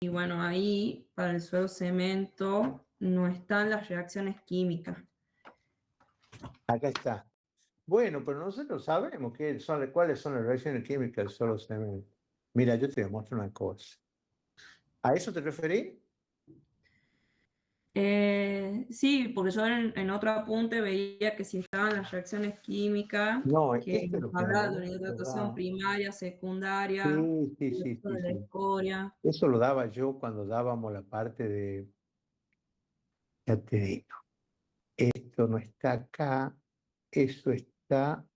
Y bueno, ahí para el suelo cemento no están las reacciones químicas. Acá está. Bueno, pero nosotros sabemos cuáles son las reacciones químicas del suelo cemento. Mira, yo te muestro una cosa. ¿A eso te referí? Sí, porque yo en otro apunte veía que si estaban las reacciones químicas, No, que esto es nos lo que a hablaba de vos una te hidratación da. primaria, secundaria, Sí, sí, el sí, uso sí, de la sí. escoria. Eso lo daba yo cuando dábamos la parte de, ya te digo, esto no está acá, eso está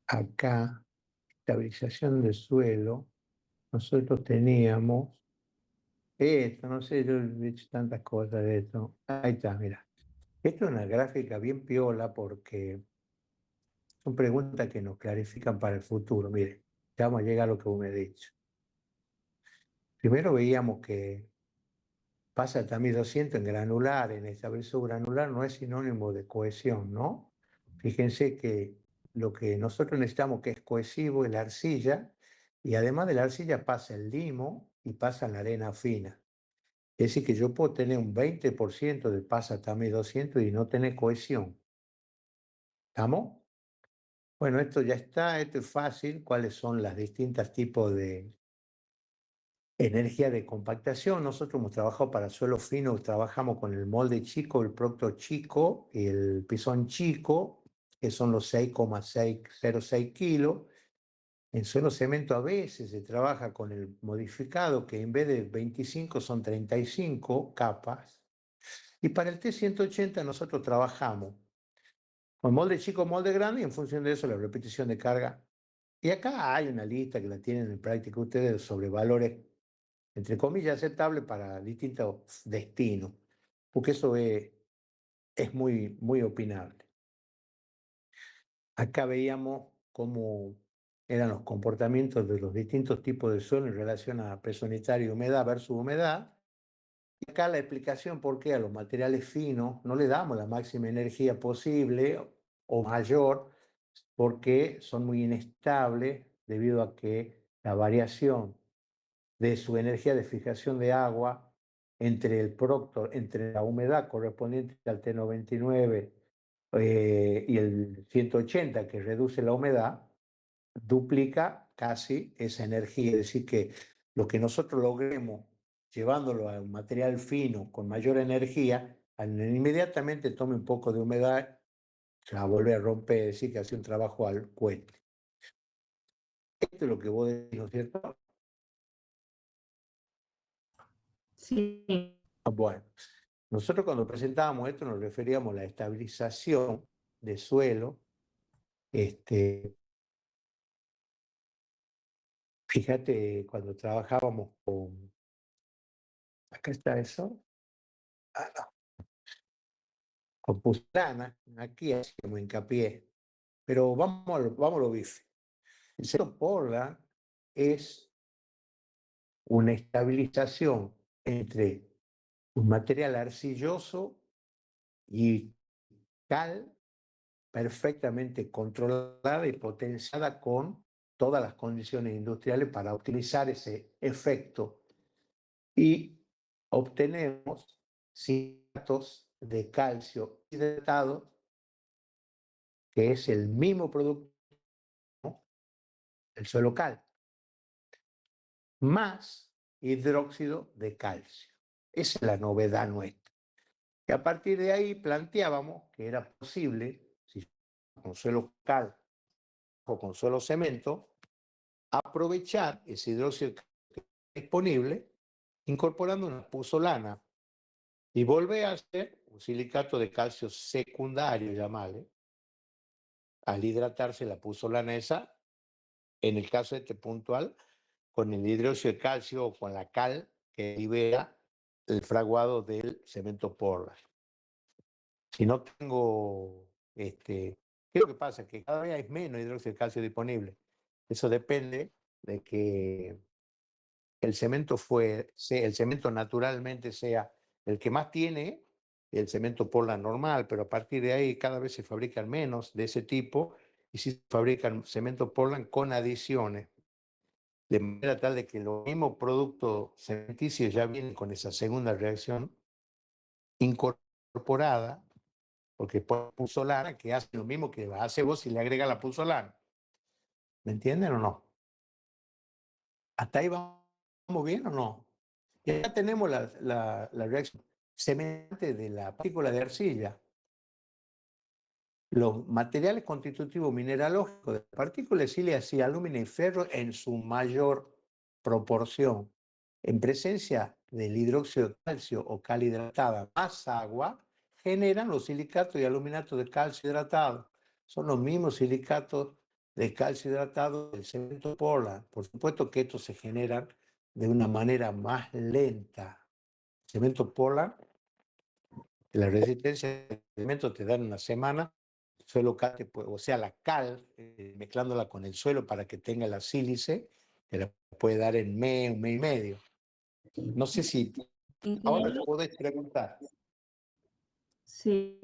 acá, estabilización del suelo. Nosotros teníamos esto, no sé, yo he hecho tantas cosas de esto. Ahí está, mira. Esto es una gráfica bien piola porque son preguntas que nos clarifican para el futuro. Mire, ya vamos a llegar a lo que vos me has dicho. Primero veíamos que pasa también 200 en granular, en estabilizado granular no es sinónimo de cohesión, ¿no? Fíjense que lo que nosotros necesitamos que es cohesivo es la arcilla, y además de la arcilla pasa el limo y pasa la arena fina. Es decir, que yo puedo tener un 20% de pasa también 200 y no tener cohesión. ¿Estamos? Bueno, esto ya está, esto es fácil. ¿Cuáles son las distintas tipos de energía de compactación? Nosotros hemos trabajado para suelo fino, trabajamos con el molde chico, el proctor chico y el pisón chico, que son los 6,606 kilos. En suelo cemento a veces se trabaja con el modificado, que en vez de 25 son 35 capas. Y para el T180 nosotros trabajamos con molde chico, molde grande, y en función de eso la repetición de carga. Y acá hay una lista que la tienen en práctica ustedes sobre valores, entre comillas, aceptables para distintos destinos, porque eso es muy, muy opinable. Acá veíamos cómo eran los comportamientos de los distintos tipos de suelo en relación a presión unitaria y humedad versus humedad. Y acá la explicación por qué a los materiales finos no le damos la máxima energía posible o mayor, porque son muy inestables debido a que la variación de su energía de fijación de agua entre el proctor, entre la humedad correspondiente al T99 y el 180 que reduce la humedad, duplica casi esa energía. Es decir, que lo que nosotros logremos llevándolo a un material fino con mayor energía, inmediatamente tome un poco de humedad, se va a volver a romper, es decir, que hace un trabajo al cohete. Esto es lo que vos decís, ¿no es cierto? Sí, Bueno, nosotros cuando presentábamos esto nos referíamos a la estabilización de suelo. Fíjate, cuando trabajábamos con, acá está eso, no, con pusilana, aquí hacemos hincapié, pero vamos a lo bife. El cero Portland es una estabilización entre un material arcilloso y cal perfectamente controlada y potenciada con todas las condiciones industriales para utilizar ese efecto. Y obtenemos citratos de calcio hidratado, que es el mismo producto del suelo cal, más hidróxido de calcio. Esa es la novedad nuestra. Y a partir de ahí planteábamos que era posible, si con suelo cal o con suelo cemento, aprovechar ese hidróxido disponible incorporando una puzolana y volver a hacer un silicato de calcio secundario, llamarle, al hidratarse la puzolana esa, en el caso este puntual, con el hidróxido de calcio o con la cal que libera el fraguado del cemento Portland. Si no tengo, ¿qué es lo que pasa? Que cada vez hay menos hidróxido de calcio disponible. Eso depende de que el cemento naturalmente sea el que más tiene, el cemento Portland normal, pero a partir de ahí cada vez se fabrican menos de ese tipo y sí se fabrican cemento Portland con adiciones. de manera tal de que los mismos productos cementicios ya vienen con esa segunda reacción incorporada, porque por puzolana, que hace lo mismo que hace vos si le agrega la puzolana. ¿Me entienden o no? ¿Hasta ahí vamos bien o no? Y acá tenemos la reacción semente de la partícula de arcilla. Los materiales constitutivos mineralógicos de partículas sílice y alúmina y ferro en su mayor proporción, en presencia del hidróxido de calcio o cal hidratada más agua, generan los silicatos y aluminatos de calcio hidratado. Son los mismos silicatos de calcio hidratado del cemento Portland. Por supuesto que estos se generan de una manera más lenta. El cemento Portland, la resistencia del cemento te da en una semana, suelo cal, o sea, la cal, mezclándola con el suelo para que tenga la sílice, te la puede dar en un mes y medio. No sé si ahora te Entiendo. podés preguntar. Sí.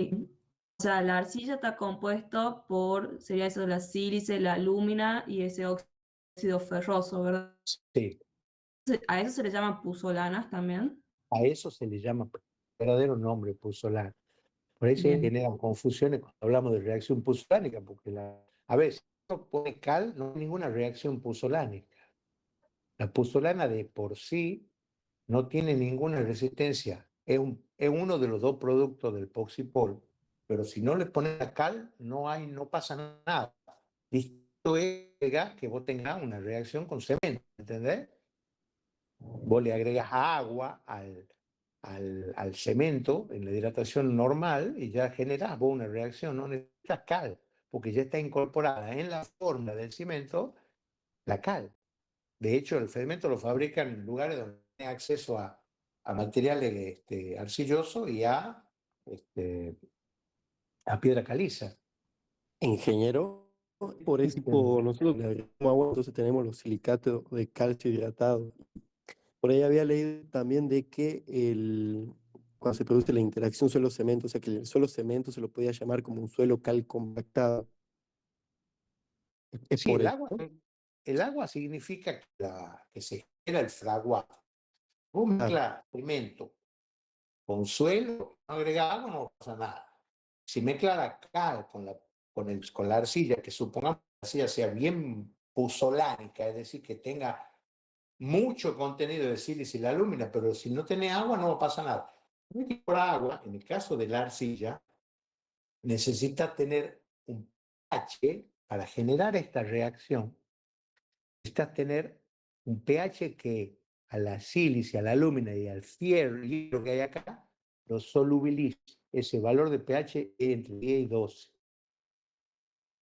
O sea, la arcilla está compuesto por, sería eso, la sílice, la alúmina y ese óxido ferroso, ¿verdad? Sí, A eso se le llama puzolanas también. a eso se le llama verdadero nombre puzzolano. Por ahí se Bien, generan confusiones cuando hablamos de reacción puzzolánica, porque a veces uno pone cal, no hay ninguna reacción puzzolánica. La puzzolana de por sí no tiene ninguna resistencia. Es uno de los dos productos del Poxipol, pero si no le pones la cal, no pasa nada. Distinto es que vos tengas una reacción con cemento, ¿entendés? Vos le agregas agua al cemento en la hidratación normal y ya generás vos una reacción, no necesitas cal, porque ya está incorporada en la fórmula del cemento la cal. De hecho, el cemento lo fabrican en lugares donde tiene acceso a materiales arcillosos y este, a piedra caliza. Ingeniero, por ese tipo, nosotros le agregamos agua, entonces tenemos los silicatos de calcio hidratado. Por ahí había leído también de que cuando se produce la interacción suelo-cemento, o sea que el suelo cemento se lo podía llamar como un suelo cal compactado. Es Sí, por eso, ¿no? el agua significa que se genera el fraguado. Vos Claro, mezclas cemento con suelo, no agrega agua, no pasa nada. Si mezcla la cal con la arcilla, que supongamos que la arcilla sea bien puzolánica, es decir, que tenga mucho contenido de sílice y la alúmina, pero si no tiene agua no pasa nada. Por agua, en el caso de la arcilla, necesita tener un pH para generar esta reacción, necesitas tener un pH que a la sílice, a la alúmina y al hierro que hay acá, lo solubilice. Ese valor de pH es entre 10 y 12.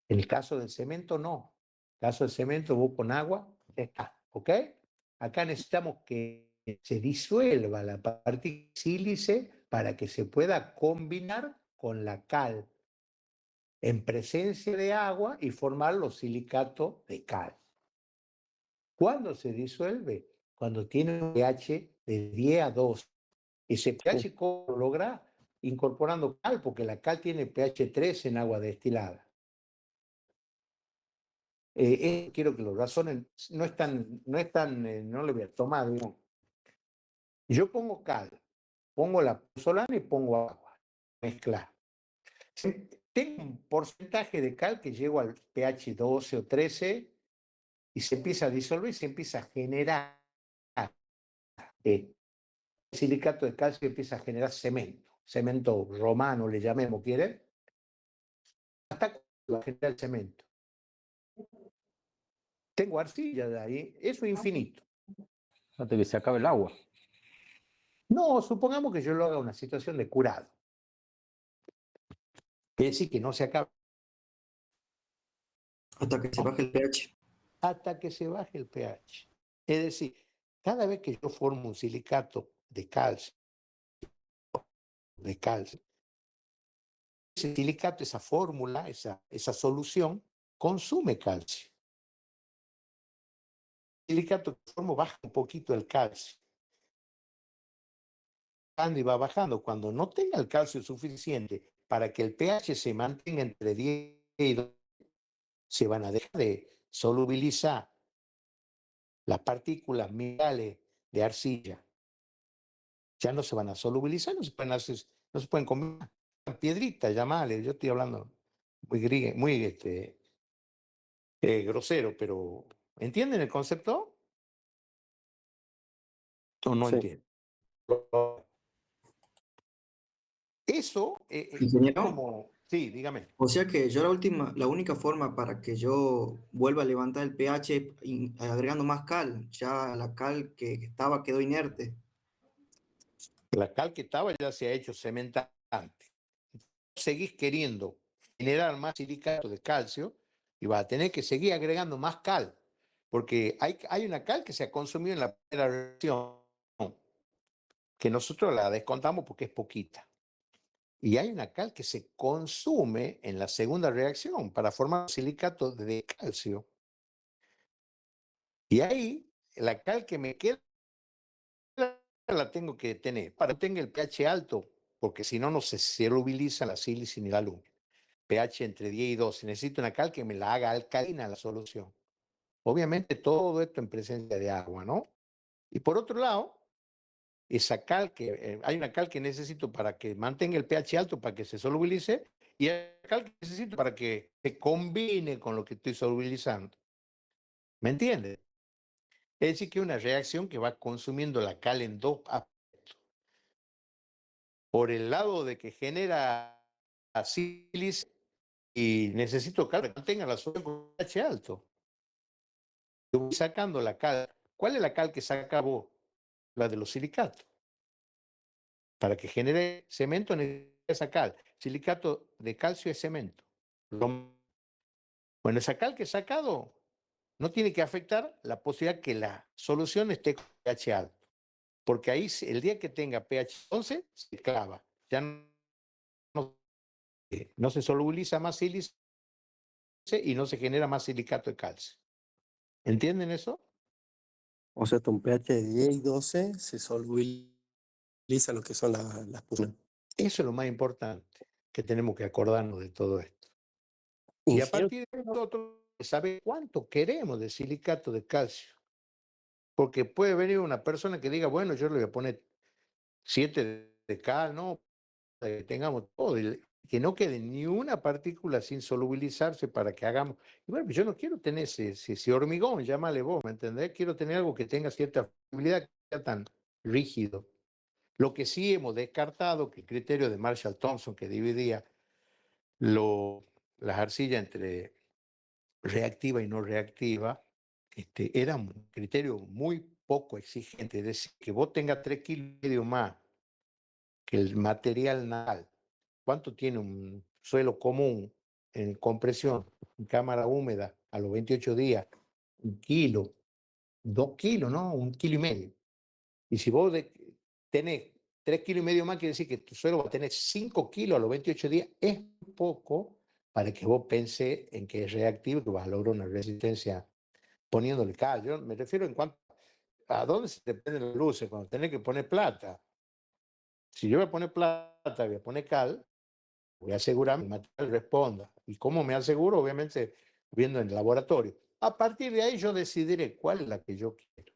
En el caso del cemento, no. En el caso del cemento, vos con agua, ya está, ¿ok? Acá necesitamos que se disuelva la partícula sílice para que se pueda combinar con la cal en presencia de agua y formar los silicatos de cal. ¿Cuándo se disuelve? Cuando tiene un pH de 10 a 12. Ese sí. pH, ¿cómo lo logra? Incorporando cal, porque la cal tiene pH 3 en agua destilada. Quiero que lo razonen, no le voy a tomar, digamos. Yo pongo cal, pongo la pozolana y pongo agua, mezclar. Tengo un porcentaje de cal que llego al pH 12 o 13 y se empieza a disolver y se empieza a generar silicato de calcio, empieza a generar cemento romano, le llamemos, ¿quiere? Hasta cuando va a generar el cemento. Tengo arcilla de ahí, eso es infinito. Hasta que se acabe el agua. No, supongamos que yo lo haga una situación de curado. Quiere decir que no se acaba Hasta que se baje el pH. hasta que se baje el pH. Es decir, cada vez que yo formo un silicato de calcio, ese silicato, esa fórmula, esa solución, consume calcio. El silicato que formo baja un poquito el calcio. Y va bajando. Cuando no tenga el calcio suficiente para que el pH se mantenga entre 10 y 12, se van a dejar de solubilizar las partículas minerales de arcilla ya no se van a solubilizar, no se pueden comer. Piedritas, llamale, yo estoy hablando muy grosero, pero ¿entienden el concepto o no Sí. entienden? Eso es Ingeniero, como, sí, dígame. o sea que yo la única forma para que yo vuelva a levantar el pH agregando más cal, ya la cal que estaba quedó inerte. La cal que estaba ya se ha hecho cementante. Seguís queriendo generar más silicato de calcio y vas a tener que seguir agregando más cal, porque hay una cal que se ha consumido en la primera reacción, que nosotros la descontamos porque es poquita. Y hay una cal que se consume en la segunda reacción para formar silicato de calcio. Y ahí la cal que me queda la tengo que tener para que tenga el pH alto, porque si no, no se solubiliza la sílice ni la lumina. pH entre 10 y 12. Necesito una cal que me la haga alcalina la solución. Obviamente todo esto en presencia de agua, ¿no? Y por otro lado, esa cal hay una cal que necesito para que mantenga el pH alto, para que se solubilice, y hay una cal que necesito para que se combine con lo que estoy solubilizando. ¿Me entiendes? Es decir, que es una reacción que va consumiendo la cal en dos aspectos. Por el lado de que genera sílice y necesito cal que mantenga la solución con pH alto. Yo voy sacando la cal. ¿Cuál es la cal que saca vos? La de los silicatos. Para que genere cemento necesita esa cal. Silicato de calcio es cemento. Bueno, esa cal que he sacado no tiene que afectar la posibilidad que la solución esté con pH alto. Porque ahí el día que tenga pH 11 se clava. Ya no se solubiliza más sílice y no se genera más silicato de calcio. ¿Entienden eso? O sea, un pH de 10 y 12 se solubiliza lo que son las pulsiones. Eso es lo más importante, que tenemos que acordarnos de todo esto. Y a Ingeniero, partir de nosotros, saber cuánto queremos de silicato de calcio. Porque puede venir una persona que diga, bueno, yo le voy a poner 7 de cal, ¿no? Que tengamos todo, y que no quede ni una partícula sin solubilizarse para que hagamos. Y bueno, yo no quiero tener ese hormigón, llámale vos, ¿me entendés? Quiero tener algo que tenga cierta flexibilidad, que sea tan rígido. Lo que sí hemos descartado, que el criterio de Marshall Thompson, que dividía las arcillas entre reactiva y no reactiva, era un criterio muy poco exigente. Es decir, que vos tengas 3,5 kilos más que el material naval. ¿Cuánto tiene un suelo común en compresión, en cámara húmeda, a los 28 días? 1 kilo, 2 kilos, ¿no? 1,5 kilos. Y si vos tenés 3,5 kilos más, quiere decir que tu suelo va a tener 5 kilos a los 28 días. Es poco para que vos pensés en que es reactivo y que vas a lograr una resistencia poniéndole cal. Yo me refiero en cuanto a dónde se te prenden las luces, cuando tenés que poner plata. Si yo voy a poner plata, voy a poner cal, voy a asegurar que el material responda. ¿Y cómo me aseguro? Obviamente viendo en el laboratorio. A partir de ahí yo decidiré cuál es la que yo quiero.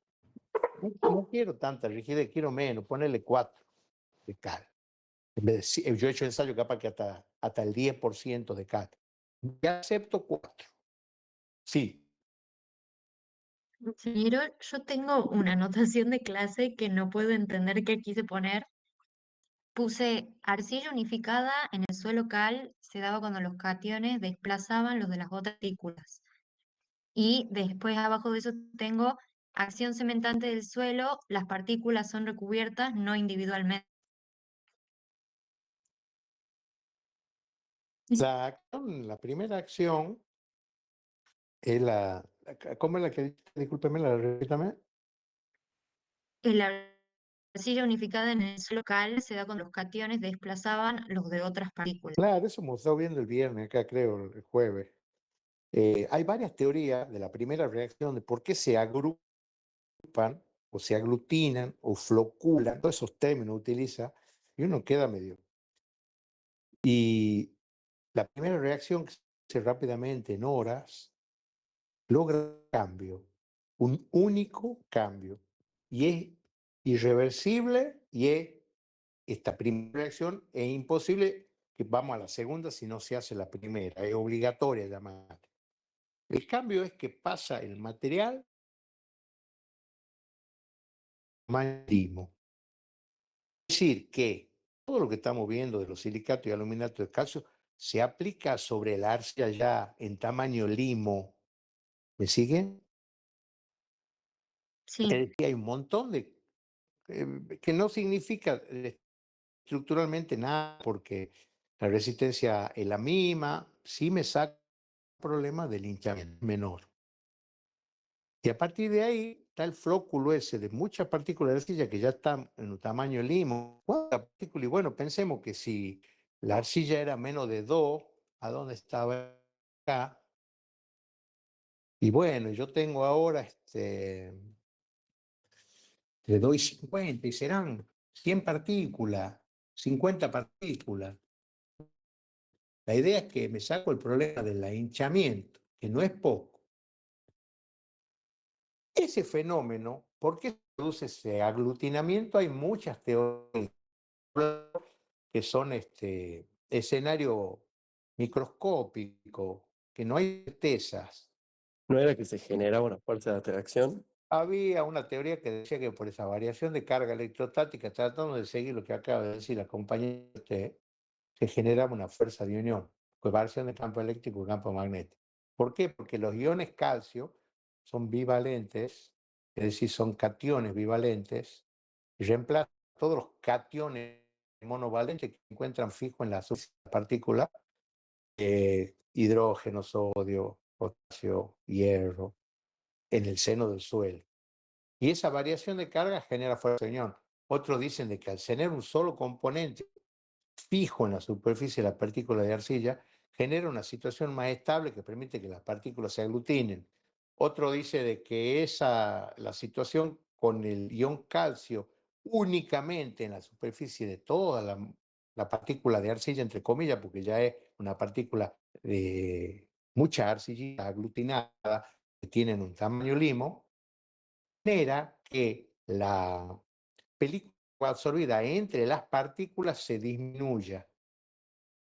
No quiero tanta rigidez, quiero menos, ponerle 4 de cal. En vez yo he hecho ensayo capaz que hasta el 10% de cal. Ya acepto 4. Sí, Ingeniero, yo tengo una anotación de clase que no puedo entender qué quise poner. Puse arcilla unificada en el suelo cal se daba cuando los cationes desplazaban los de las otras partículas. Y después abajo de eso tengo acción cementante del suelo, las partículas son recubiertas, no individualmente. la primera acción es ¿cómo es la que, discúlpeme, la repítame? La arcilla unificada en el suelo cal se da cuando los cationes desplazaban los de otras partículas. Claro, eso hemos estado viendo el viernes, acá creo, el jueves. Hay varias teorías de la primera reacción de por qué se agrupan o se aglutinan o floculan, todos esos términos utiliza, y uno queda medio. Y la primera reacción que se hace rápidamente en horas logra cambio. un único cambio. Y es irreversible y esta primera reacción es imposible que vamos a la segunda si no se hace la primera, es obligatoria llamar. El cambio es que pasa el material marítimo. Es decir, que todo lo que estamos viendo de los silicatos y aluminatos de calcio se aplica sobre la arcilla ya en tamaño limo. ¿Me siguen? Es Sí, decir, hay un montón de que no significa estructuralmente nada porque la resistencia es la misma, sí me saca el problema del hinchamiento menor. Y a partir de ahí está el flóculo ese de muchas partículas de arcilla que ya están en un tamaño limo. ¿Cuántas partículas? Y bueno, pensemos que si la arcilla era menos de 2, ¿a dónde estaba acá? Y bueno, yo tengo ahora le doy 50 y serán 100 partículas, 50 partículas. La idea es que me saco el problema del hinchamiento, que no es poco. Ese fenómeno, ¿por qué se produce ese aglutinamiento? Hay muchas teorías que son escenario microscópico, que no hay certezas. ¿No era que se generaba una fuerza de atracción? Había una teoría que decía que por esa variación de carga electrostática, tratando de seguir lo que acaba de decir la compañera, se generaba una fuerza de unión, pues variación de campo eléctrico y campo magnético. ¿Por qué? Porque los iones calcio son bivalentes, es decir, son cationes bivalentes, y reemplazan todos los cationes monovalentes que se encuentran fijos en la partícula, hidrógeno, sodio, potasio, hierro, en el seno del suelo. Y esa variación de carga genera fuerza de unión. Otros dicen de que al tener un solo componente fijo en la superficie de la partícula de arcilla, genera una situación más estable que permite que las partículas se aglutinen. Otro dice de que la situación con el ion calcio únicamente en la superficie de toda la partícula de arcilla, entre comillas, porque ya es una partícula de mucha arcilla aglutinada que tienen un tamaño limo, genera que la película absorbida entre las partículas se disminuya.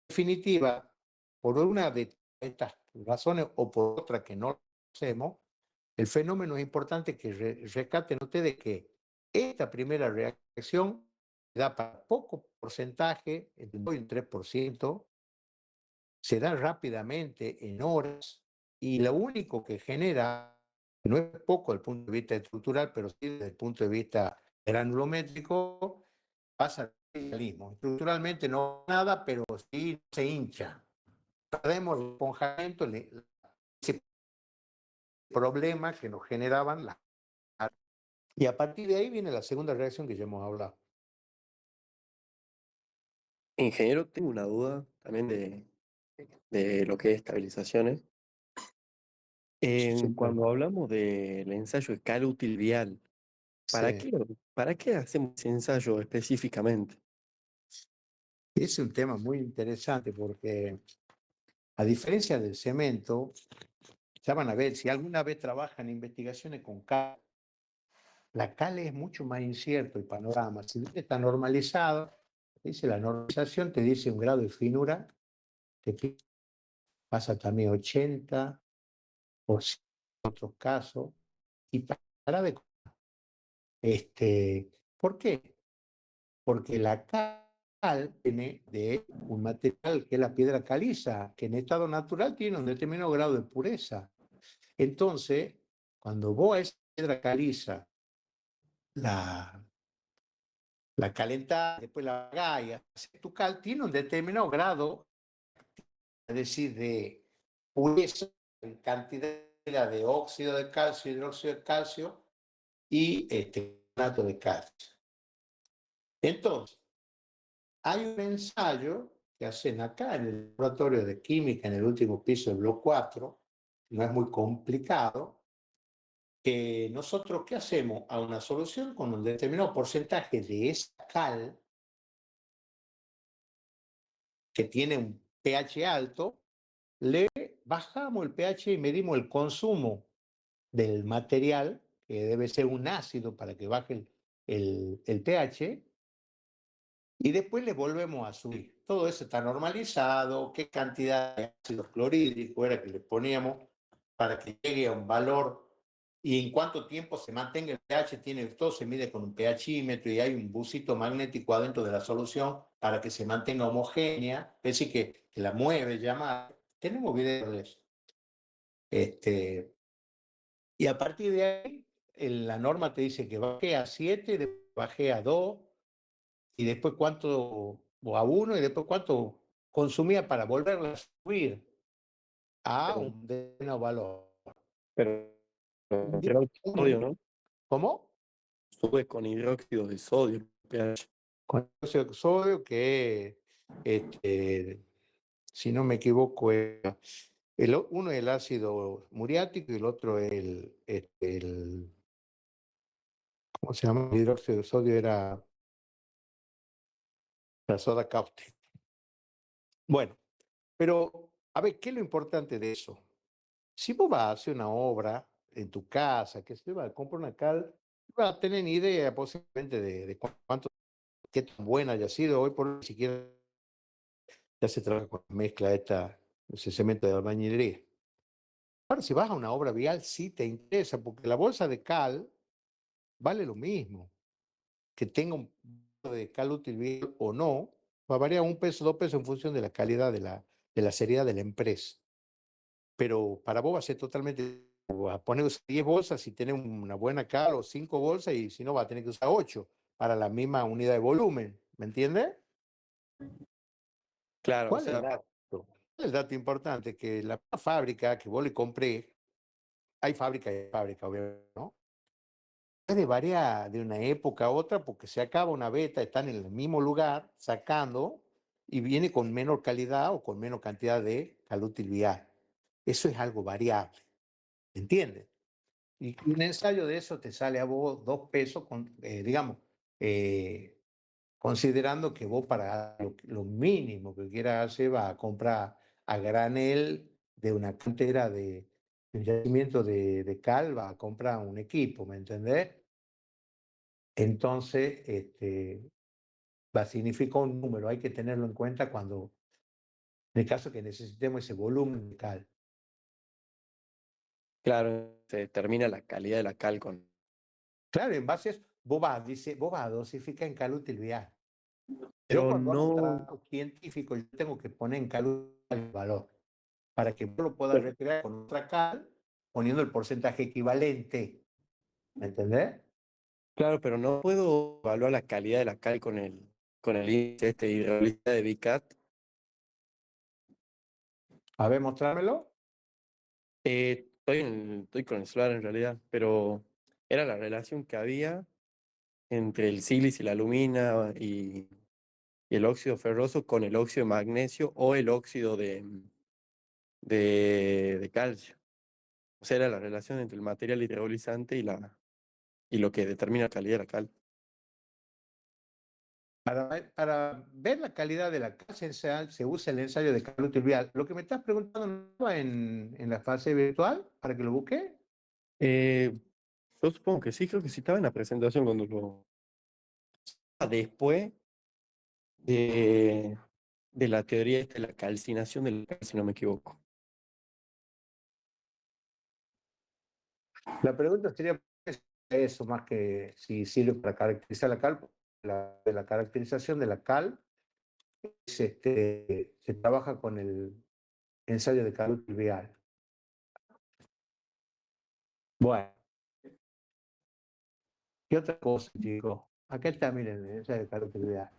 Definitiva, por una de estas razones o por otra que no conocemos, el fenómeno es importante que rescaten ustedes que esta primera reacción da para poco porcentaje, entre el 2 y el 3%, se da rápidamente en horas y lo único que genera, no es poco desde el punto de vista estructural, pero sí desde el punto de vista granulométrico, pasa al cristalismo. Estructuralmente no nada, pero sí se hincha. Perdemos el esponjamiento, ese problema que nos generaban las. Y a partir de ahí viene la segunda reacción que ya hemos hablado. Ingeniero, tengo una duda también de lo que es estabilizaciones. Cuando hablamos del ensayo escala útil vial, ¿para Sí. qué, para qué hacemos ese ensayo específicamente? Es un tema muy interesante porque, a diferencia del cemento, ya van a ver, si alguna vez trabajan investigaciones con cal, la cal es mucho más incierto el panorama. Si bien está normalizado, dice la normalización, te dice un grado de finura, te pasa también 80 por ciento en otros casos, y para de. ¿Por qué? Porque la cal viene de un material que es la piedra caliza, que en estado natural tiene un determinado grado de pureza. Entonces, cuando vos a esa piedra caliza la calentás, después la apagás y haces tu cal, tiene un determinado grado, es decir, de pureza en cantidad de óxido de calcio, hidróxido de calcio y carbonato de calcio. Entonces, hay un ensayo que hacen acá en el laboratorio de química en el último piso del bloque 4, no es muy complicado, que nosotros, ¿qué hacemos? A una solución con un determinado porcentaje de esa cal que tiene un pH alto, le bajamos el pH y medimos el consumo del material, que debe ser un ácido para que baje el pH, y después le volvemos a subir. Todo eso está normalizado, qué cantidad de ácido clorhídrico era que le poníamos para que llegue a un valor y en cuánto tiempo se mantenga el pH, todo se mide con un pHímetro y hay un busito magnético adentro de la solución para que se mantenga homogénea, es decir, que la mueve, llama. Tenemos videos de eso. Y a partir de ahí, la norma te dice que bajé a 7, después bajé a 2, y después cuánto, o a 1, y después cuánto consumía para volverla a subir a un determinado valor. Pero hidróxido de sodio, ¿no? ¿Cómo? Sube con hidróxido de sodio el pH. Con dióxido de sodio, que si no me equivoco, uno es el ácido muriático y el otro es ¿cómo se llama? El hidróxido de sodio era la soda cáustica. Bueno, pero a ver, ¿qué es lo importante de eso? Si vos vas a hacer una obra en tu casa, que se va a comprar una cal, no vas a tener ni idea posiblemente de cuánto, qué tan buena haya sido. Hoy por hoy ni siquiera ya se trabaja con la mezcla esta, ese cemento de albañilería. Ahora, si vas a una obra vial, sí te interesa, porque la bolsa de cal vale lo mismo. Que tenga un poco de cal útil vial o no, va a variar 1 peso, 2 pesos en función de la calidad de la seriedad de la empresa. Pero para vos va a ser totalmente, a poner 10 bolsas y tener una buena cal, o 5 bolsas, y si no va a tener que usar 8 para la misma unidad de volumen, ¿me entiendes? Claro, o ¿Cuál es el sea, dato? ¿Cuál es el dato importante? Que la fábrica que vos le compré, hay fábrica y fábrica, obviamente, ¿no? Puede variar de una época a otra porque se acaba una beta, están en el mismo lugar sacando y viene con menor calidad o con menor cantidad de cal útil vial. Eso es algo variable, ¿entiendes? Y un ensayo de eso te sale a vos 2 pesos, digamos, considerando que vos para lo mínimo que quieras hacer vas a comprar a granel de una cantera de un yacimiento de cal, vas a comprar un equipo, ¿me entendés? Entonces, va a significar un número, hay que tenerlo en cuenta cuando, en el caso que necesitemos ese volumen de cal. claro, se determina la calidad de la cal con... Claro, en base a eso, vos vas a dosificar en cal útil vial. Yo Pero cuando hago un no... trabajo científico, yo tengo que poner en cal útil vial el valor, para que vos lo puedas pero- recrear con otra cal, poniendo el porcentaje equivalente. ¿Me entendés? claro, pero no puedo evaluar la calidad de la cal con el índice este de hidroliza de BICAT. A ver, mostrármelo. Estoy con el celular en realidad, pero era la relación que había entre el sílice y la alumina y el óxido ferroso con el óxido de magnesio o el óxido de calcio. O sea, era la relación entre el material hidrolizante y lo que determina la calidad de la cal. Para ver la calidad de la cal se usa el ensayo de cal útil vial. Lo que me estás preguntando, ¿no estaba en la fase virtual para que lo busque? Eh, yo supongo que sí, creo que sí estaba en la presentación cuando lo... Después de, de la teoría esta de la calcinación del cal, si no me equivoco. La pregunta sería eso, más que si sirve para caracterizar la cal. La caracterización de la cal se trabaja con el ensayo de cal útil vial. Bueno, ¿qué otra cosa, chicos? Acá está, miren, el ensayo de cal útil vial.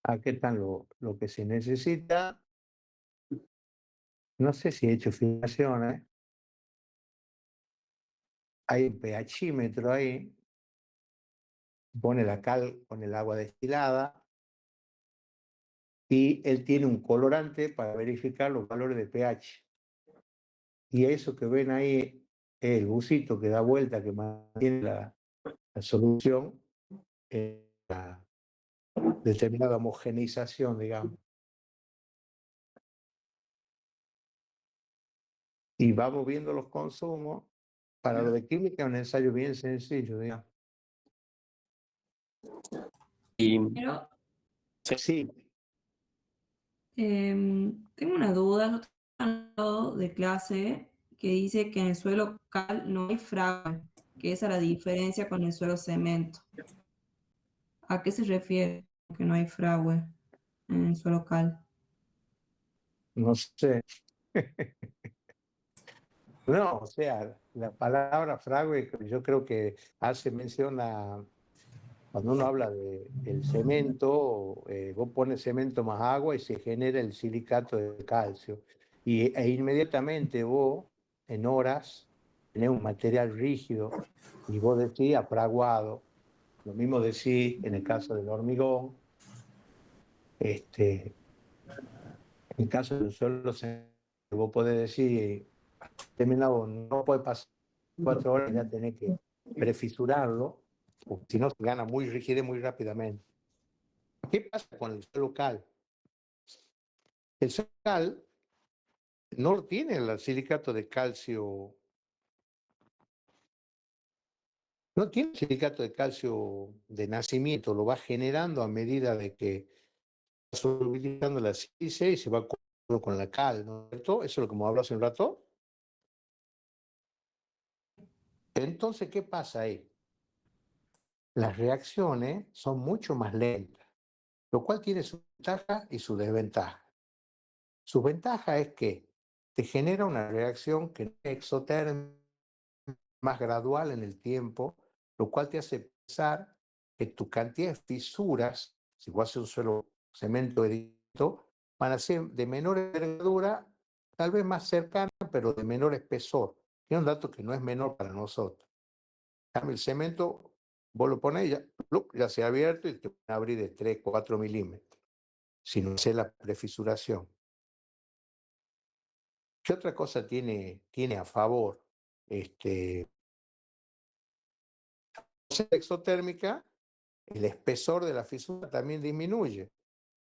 Aquí están lo que se necesita. No sé si he hecho fijaciones. Hay un pHímetro ahí. Pone la cal con el agua destilada. Y él tiene un colorante para verificar los valores de pH. Y eso que ven ahí es el busito que da vuelta, que mantiene la solución en la determinada homogeneización, digamos. y vamos viendo los consumos. Para lo de química es un ensayo bien sencillo, digamos. Y Pero Sí, tengo una duda, yo tengo de clase que dice que en el suelo cal no hay fragua, que esa es la diferencia con el suelo cemento. ¿A qué se refiere que no hay fragua en el suelo cal? no sé. No, o sea, la palabra fragua yo creo que hace mención a, cuando uno habla del cemento, vos pones cemento más agua y se genera el silicato de calcio. E inmediatamente vos, en horas, tenés un material rígido y vos decís afraguado. Lo mismo decís en el caso del hormigón, en el caso del suelo, vos podés decir, terminado, no puede pasar 4 horas, ya tenés que prefisurarlo, porque si no se gana muy rigidez muy rápidamente. ¿Qué pasa con el suelo cal? El suelo cal no tiene el silicato de calcio, no tiene silicato de calcio de nacimiento, lo va generando a medida de que va solubilizando la sílice y se va con la cal, ¿no es cierto? Eso es lo que hemos hablado hace un rato. Entonces, ¿qué pasa ahí? Las reacciones son mucho más lentas, lo cual tiene su ventaja y su desventaja. Su ventaja es que te genera una reacción que es exotérmica, más gradual en el tiempo, lo cual te hace pensar que tu cantidad de fisuras, si vos haces un suelo cemento edito, van a ser de menor envergadura, tal vez más cercana, pero de menor espesor. Tiene un dato que no es menor para nosotros. El cemento, vos lo pones, ya se ha abierto y te van a abrir de 3, 4 milímetros, si no haces la prefisuración. ¿Qué otra cosa tiene a favor? Exotérmica, el espesor de la fisura también disminuye,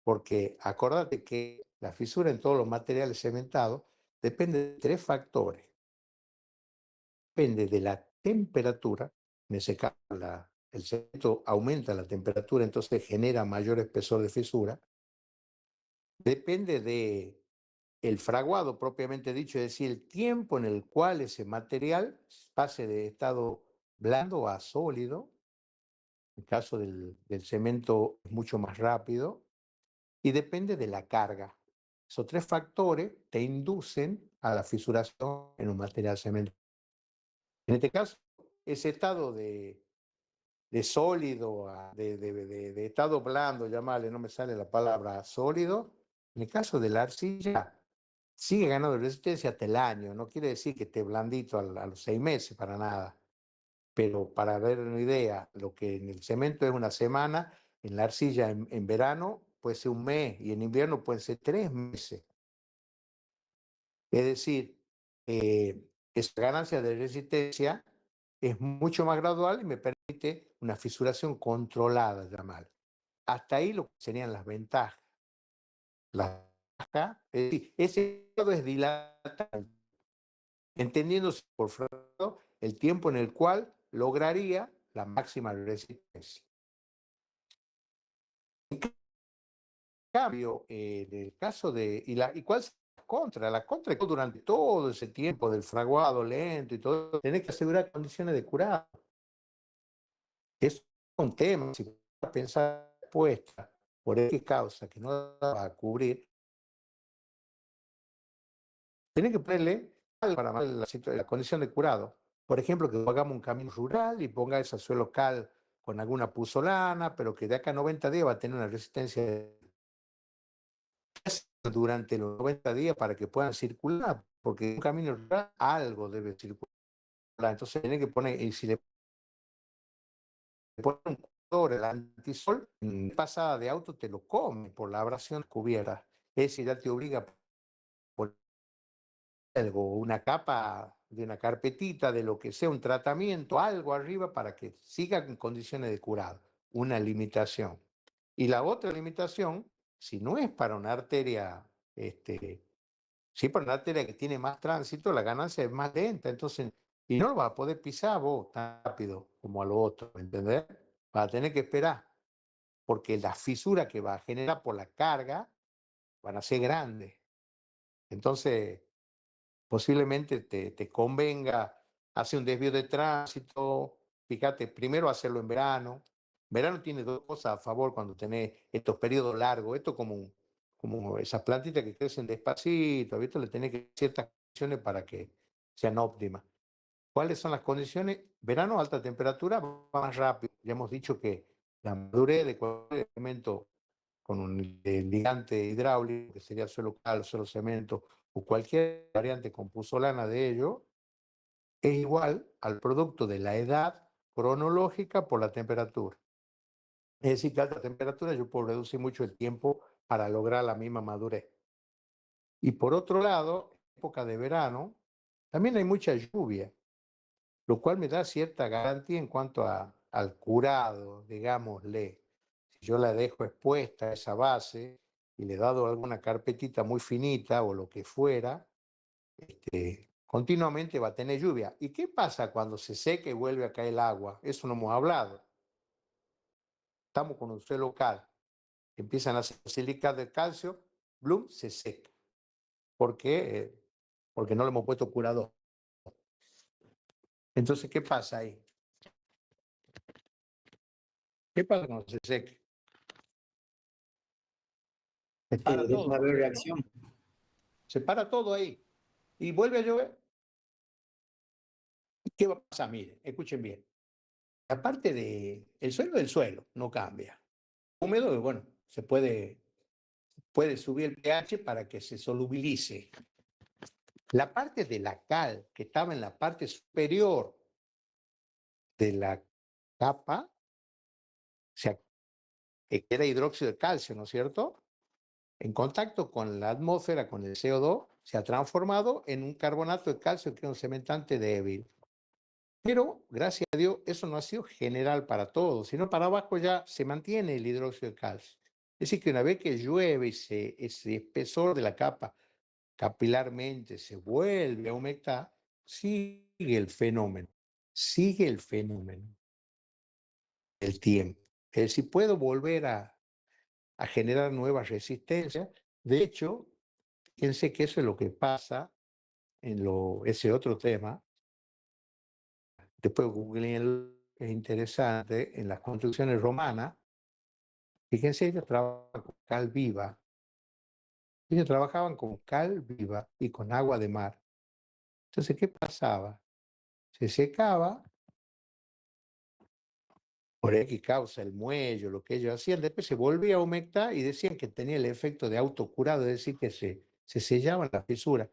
porque acordate que la fisura en todos los materiales cementados depende de 3 factores. Depende de la temperatura, en ese caso el cemento aumenta la temperatura, entonces genera mayor espesor de fisura. Depende de el fraguado propiamente dicho, es decir, el tiempo en el cual ese material pase de estado blando a sólido. En el caso del cemento es mucho más rápido y depende de la carga. Esos 3 factores te inducen a la fisuración en un material cemento. En este caso, ese estado de sólido, de estado blando, llamarle, no me sale la palabra sólido, en el caso de la arcilla, sigue ganando resistencia hasta el año. No quiere decir que esté blandito a los 6 meses, para nada. Pero para ver una idea, lo que en el cemento es una semana, en la arcilla en verano puede ser un mes y en invierno pueden ser 3 meses. Es decir, esa ganancia de resistencia es mucho más gradual y me permite una fisuración controlada, llamar. Hasta ahí lo que serían las ventajas. La ventaja, es decir, ese estado es dilatado, entendiéndose por fragado el tiempo en el cual lograría la máxima resistencia. En cambio, en el caso de... ¿Y cuál es la contra? La contra es que durante todo ese tiempo del fraguado lento y todo, tenés que asegurar condiciones de curado. Es un tema, si vas a pensar respuesta por qué causa que no la va a cubrir, tenés que ponerle algo para la condición de curado. Por ejemplo, que hagamos un camino rural y ponga ese suelo cal con alguna puzolana, pero que de acá a 90 días va a tener una resistencia durante los 90 días para que puedan circular, porque un camino rural algo debe circular. Entonces tiene que poner, y si le ponen un cuidador, el antisol, pasada de auto te lo come por la abrasión cubierta. Es decir, ya te obliga a poner algo, una capa de una carpetita, de lo que sea, un tratamiento, algo arriba para que siga en condiciones de curado. Una limitación. Y la otra limitación, si no es para una arteria Sí, pero una arteria que tiene más tránsito, la ganancia es más lenta, entonces, y no lo vas a poder pisar vos tan rápido como a lo otro, ¿me entendés? Vas a tener que esperar, porque las fisuras que va a generar por la carga van a ser grandes. Entonces, posiblemente te convenga hacer un desvío de tránsito. Fíjate, primero hacerlo en verano. Verano tiene dos cosas a favor cuando tenés estos periodos largos. Esto como esas plantitas que crecen despacito, ¿viste? Le tenés que dar ciertas condiciones para que sean óptimas. ¿Cuáles son las condiciones? Verano, alta temperatura, va más rápido. Ya hemos dicho que la madurez de cualquier elemento con un ligante hidráulico, que sería suelo cal, suelo cemento, o cualquier variante con pusolana de ello, es igual al producto de la edad cronológica por la temperatura. Es decir, que a alta temperatura yo puedo reducir mucho el tiempo para lograr la misma madurez. Y por otro lado, en época de verano, también hay mucha lluvia, lo cual me da cierta garantía en cuanto al curado, digámosle. Si yo la dejo expuesta a esa base y le he dado alguna carpetita muy finita o lo que fuera, continuamente va a tener lluvia. ¿Y qué pasa cuando se seca y vuelve a caer el agua? Eso no hemos hablado. Estamos con un suelo local. Empiezan a hacer silicato de calcio, bloom, se seca. ¿Por qué? Porque no le hemos puesto curador. Entonces, ¿qué pasa ahí? ¿Qué pasa cuando se seca? Se para Deja todo, de ¿no es haber cierto? reacción. Se para todo ahí. Y vuelve a llover. ¿Qué va a pasar? Miren, escuchen bien. Aparte el suelo del suelo no cambia. Húmedo, bueno, puede subir el pH para que se solubilice. La parte de la cal que estaba en la parte superior de la capa, o sea, que era hidróxido de calcio, ¿no es cierto? En contacto con la atmósfera, con el CO2, se ha transformado en un carbonato de calcio que es un cementante débil. Pero, gracias a Dios, eso no ha sido general para todos, sino para abajo ya se mantiene el hidróxido de calcio. Es decir, que una vez que llueve y ese espesor de la capa capilarmente se vuelve a humectar, sigue el fenómeno del tiempo. Es decir, puedo volver a generar nuevas resistencias. De hecho, fíjense que eso es lo que pasa en ese otro tema. Después googleen, es interesante, en las construcciones romanas, fíjense, ellos trabajaban con cal viva. Ellos trabajaban con cal viva y con agua de mar. Entonces, ¿qué pasaba? Se secaba, por X causa, el muelle, lo que ellos hacían, después se volvía a humectar y decían que tenía el efecto de autocurado, es decir, que se sellaban las fisuras.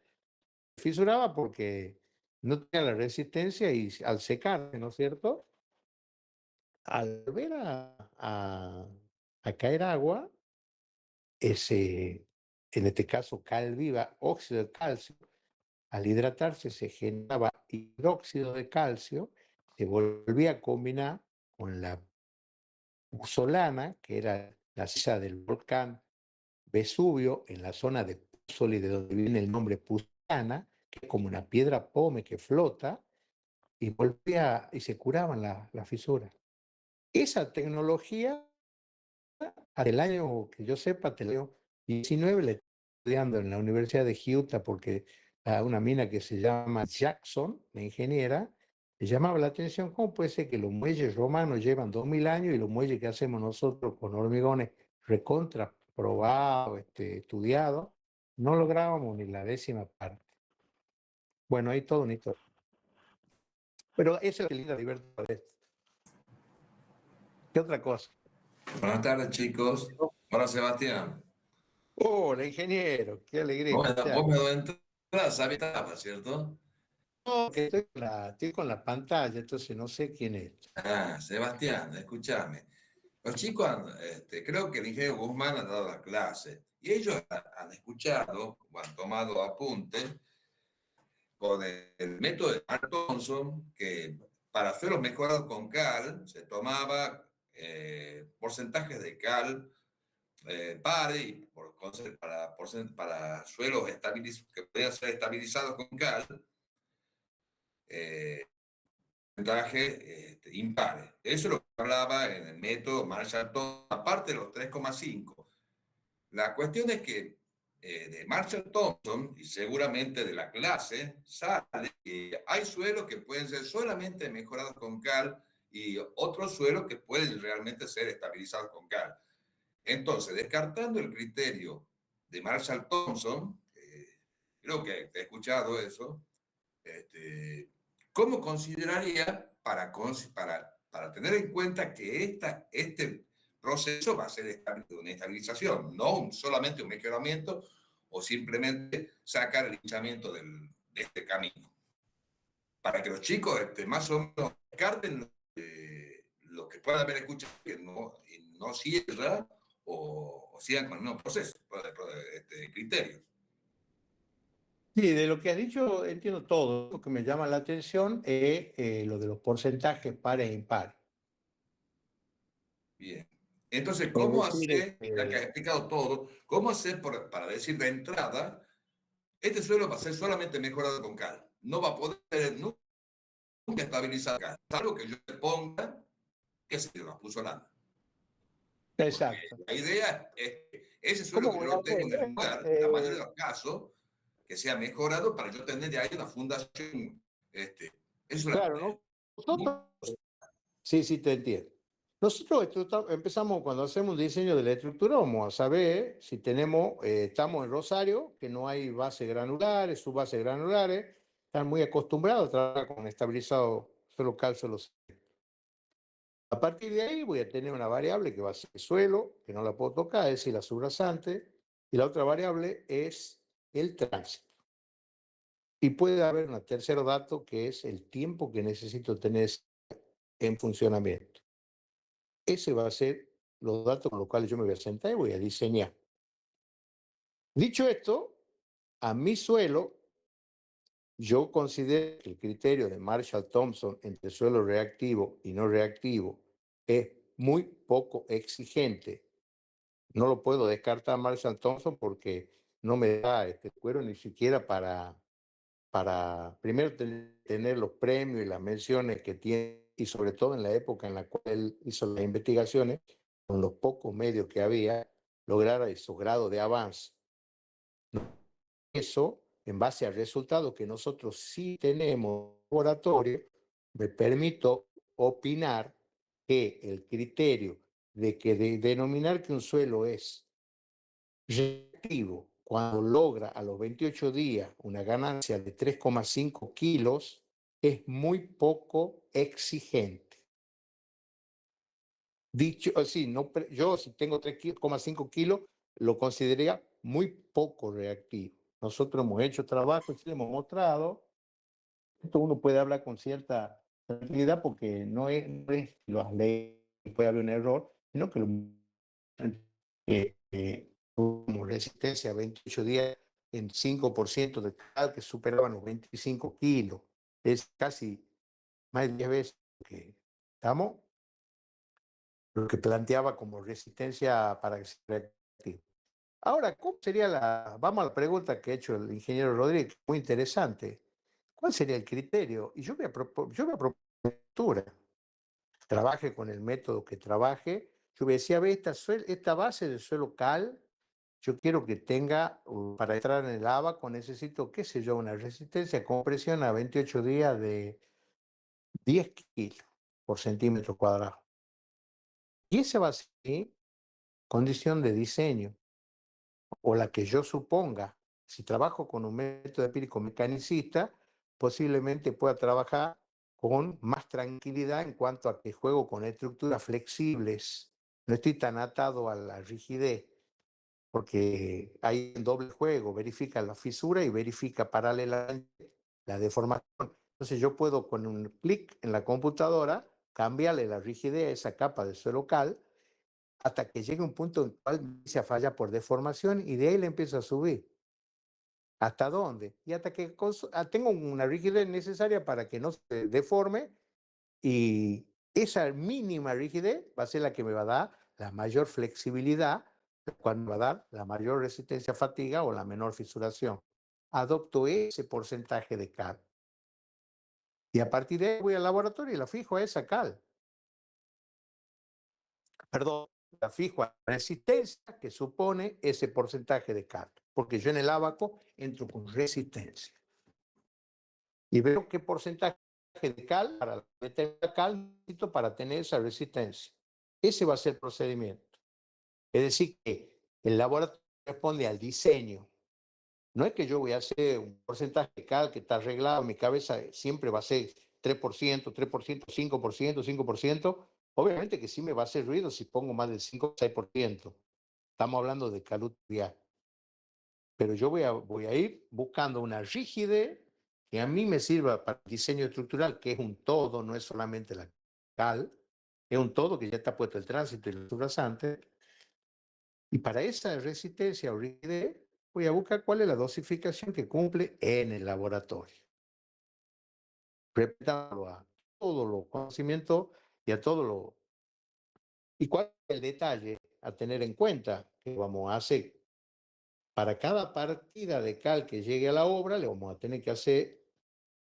Fisuraba porque no tenía la resistencia y al secarse, ¿no es cierto? Al volver a caer agua, en este caso cal viva, óxido de calcio, al hidratarse se generaba hidróxido de calcio, se volvía a combinar con la puzzolana, que era la cisa del volcán Vesubio, en la zona de Púzoli, de donde viene el nombre puzzolana, que es como una piedra pome que flota, y se curaban las fisuras. Esa tecnología, hasta el año que yo sepa, hasta el año 19, la estoy estudiando en la Universidad de Utah, porque a una mina que se llama Jackson, la ingeniera, le llamaba la atención cómo puede ser que los muelles romanos llevan 2000 años y los muelles que hacemos nosotros con hormigones recontra probados, estudiados, no lográbamos ni la 10ª parte. Bueno, hay todo un historia. Pero eso es lo que linda libertad de esto. ¿Qué otra cosa? Buenas tardes, chicos. Hola, Sebastián. Hola, ingeniero, qué alegría Vos me escuchar. entrada, sabía, ¿cierto? No, que estoy con la pantalla, entonces no sé quién es. Ah, Sebastián, escúchame. Los chicos, creo que el ingeniero Guzmán ha dado la clase y ellos han escuchado o han tomado apuntes con el método de Mark Thompson, que para suelos mejorados con cal se tomaba porcentajes de cal pare y para suelos que puedan ser estabilizados con cal, porcentaje impares. Eso es lo que hablaba en el método Marshall-Thompson, aparte de los 3,5. La cuestión es que de Marshall-Thompson y seguramente de la clase sale que hay suelos que pueden ser solamente mejorados con cal y otros suelos que pueden realmente ser estabilizados con cal. Entonces, descartando el criterio de Marshall-Thompson, creo que he escuchado eso, ¿cómo consideraría para tener en cuenta que este proceso va a ser una estabilización, no solamente un mejoramiento o simplemente sacar el hinchamiento de este camino? Para que los chicos más o menos descarten lo que puedan haber escuchado que no cierra o sigan con el mismo proceso, criterio. Sí, de lo que has dicho entiendo todo. Lo que me llama la atención es lo de los porcentajes pares e impares. Bien. Entonces, Es ¿cómo decir, hacer, ya que has explicado todo, cómo hacer para decir de entrada, este suelo va a ser solamente mejorado con cal? No va a poder nunca estabilizar cal. Algo que yo le ponga, que se lo puso lana. exacto. La idea es que ese suelo ¿Cómo que voy yo a lo tengo en hacer? el lugar, la mayoría de los casos, que sea mejorado para yo tener de ahí una fundación. Es una, Claro, ¿no? Nosotros, sí, sí, te entiendo. Nosotros empezamos cuando hacemos un diseño de la estructura, vamos a saber si tenemos, estamos en Rosario, que no hay bases granulares, subbases granulares, están muy acostumbrados a trabajar con estabilizado suelo cal, suelo cemento. A partir de ahí voy a tener una variable que va a ser suelo, que no la puedo tocar, es decir, la subrasante, y la otra variable es el tránsito. Y puede haber un tercer dato que es el tiempo que necesito tener en funcionamiento. Ese va a ser los datos con los cuales yo me voy a sentar y voy a diseñar. Dicho esto, a mi suelo, yo considero que el criterio de Marshall-Thompson entre suelo reactivo y no reactivo es muy poco exigente. No lo puedo descartar Marshall-Thompson porque no me da cuero ni siquiera para primero tener los premios y las menciones que tiene, y sobre todo en la época en la cual él hizo las investigaciones, con los pocos medios que había, lograr esos grados de avance. Eso, en base al resultado que nosotros sí tenemos en el laboratorio, me permito opinar que el criterio de que denominar que un suelo es reactivo cuando logra a los 28 días una ganancia de 3,5 kilos es muy poco exigente. Dicho así, no, yo si tengo 3,5 kilos lo consideraría muy poco reactivo. Nosotros hemos hecho trabajo y hemos mostrado, esto uno puede hablar con cierta tranquilidad porque no es las leyes, puede haber un error, sino que como resistencia a 28 días en 5% de cal que superaban los 25 kilos. Es casi más de 10 veces lo que planteaba como resistencia para que se reactive. Ahora, ¿cómo sería vamos a la pregunta que ha hecho el ingeniero Rodríguez, muy interesante. ¿Cuál sería el criterio? Y yo voy a proponer una lectura. Trabaje con el método que trabaje. Yo voy a decir, a ver, esta base del suelo cal, yo quiero que tenga, para entrar en el abaco, necesito, qué sé yo, una resistencia a compresión a 28 días de 10 kilos por centímetro cuadrado. Y esa va a ser mi condición de diseño, o la que yo suponga. Si trabajo con un método empírico mecanicista, posiblemente pueda trabajar con más tranquilidad en cuanto a que juego con estructuras flexibles. No estoy tan atado a la rigidez, porque hay un doble juego, verifica la fisura y verifica paralelamente la deformación. Entonces yo puedo con un clic en la computadora cambiarle la rigidez a esa capa de suelo cal hasta que llegue un punto en el cual se falla por deformación y de ahí le empiezo a subir. ¿Hasta dónde? Y hasta que tengo una rigidez necesaria para que no se deforme, y esa mínima rigidez va a ser la que me va a dar la mayor flexibilidad, cuando va a dar la mayor resistencia a fatiga o la menor fisuración. Adopto ese porcentaje de cal. Y a partir de ahí voy al laboratorio y la fijo a esa cal. Perdón, la fijo a la resistencia que supone ese porcentaje de cal. Porque yo en el ábaco entro con resistencia. Y veo qué porcentaje de cal para meter la cal necesito para tener esa resistencia. Ese va a ser el procedimiento. Es decir, que el laboratorio responde al diseño. No es que yo voy a hacer un porcentaje de cal que está arreglado en mi cabeza, siempre va a ser 3%, 3%, 5%, 5%. Obviamente que sí me va a hacer ruido si pongo más del 5 o 6%. Estamos hablando de cal utilidad. Pero yo voy a ir buscando una rigidez que a mí me sirva para el diseño estructural, que es un todo, no es solamente la cal, es un todo que ya está puesto el tránsito y el subrasante. Y para esa resistencia o rigidez, voy a buscar cuál es la dosificación que cumple en el laboratorio. Respetando a todos los conocimientos y a todo lo... ¿Y cuál es el detalle a tener en cuenta que vamos a hacer? Para cada partida de cal que llegue a la obra, le vamos a tener que hacer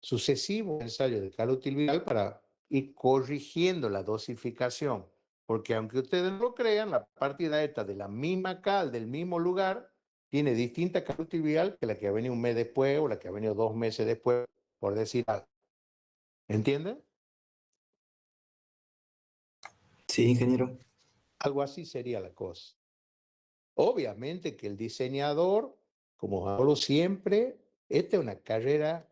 sucesivos ensayos de cal útil viral para ir corrigiendo la dosificación. Porque aunque ustedes no lo crean, la partida esta de la misma cal, del mismo lugar, tiene distinta cal útil viral que la que ha venido un mes después o la que ha venido 2 meses después, por decir algo. ¿Entienden? Sí, ingeniero. Algo así sería la cosa. Obviamente que el diseñador, como hablo siempre, esta es una carrera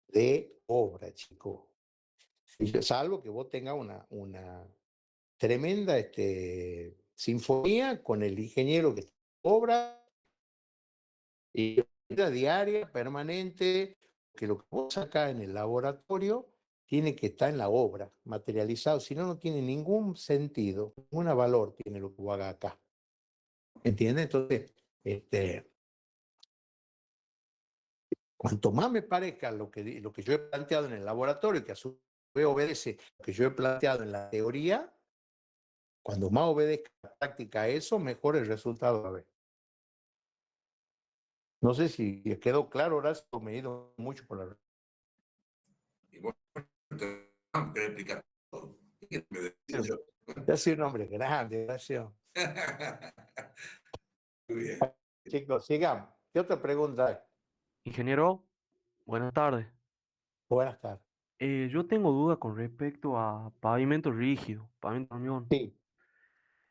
de obra, chico. Salvo que vos tengas una tremenda sinfonía con el ingeniero que obra y vida diaria, permanente, que lo que vos sacás en el laboratorio tiene que estar en la obra, materializado, si no, no tiene ningún sentido, ningún valor tiene lo que vos hagas acá. ¿Entiendes? Entonces, cuanto más me parezca lo que yo he planteado en el laboratorio, que a su vez obedece lo que yo he planteado en la teoría, cuando más obedezca la práctica a eso, mejor el resultado va a haber. No sé si quedó claro, Horacio, me he ido mucho por la... Y vos te querés explicar todo. ¿Qué me decís yo? Ya soy un hombre grande, Horacio. Muy bien. Chicos, sigamos. ¿Qué otra pregunta hay? Ingeniero, buenas tardes. Buenas tardes. Yo tengo duda con respecto a pavimento rígido, pavimento de hormigón. Sí.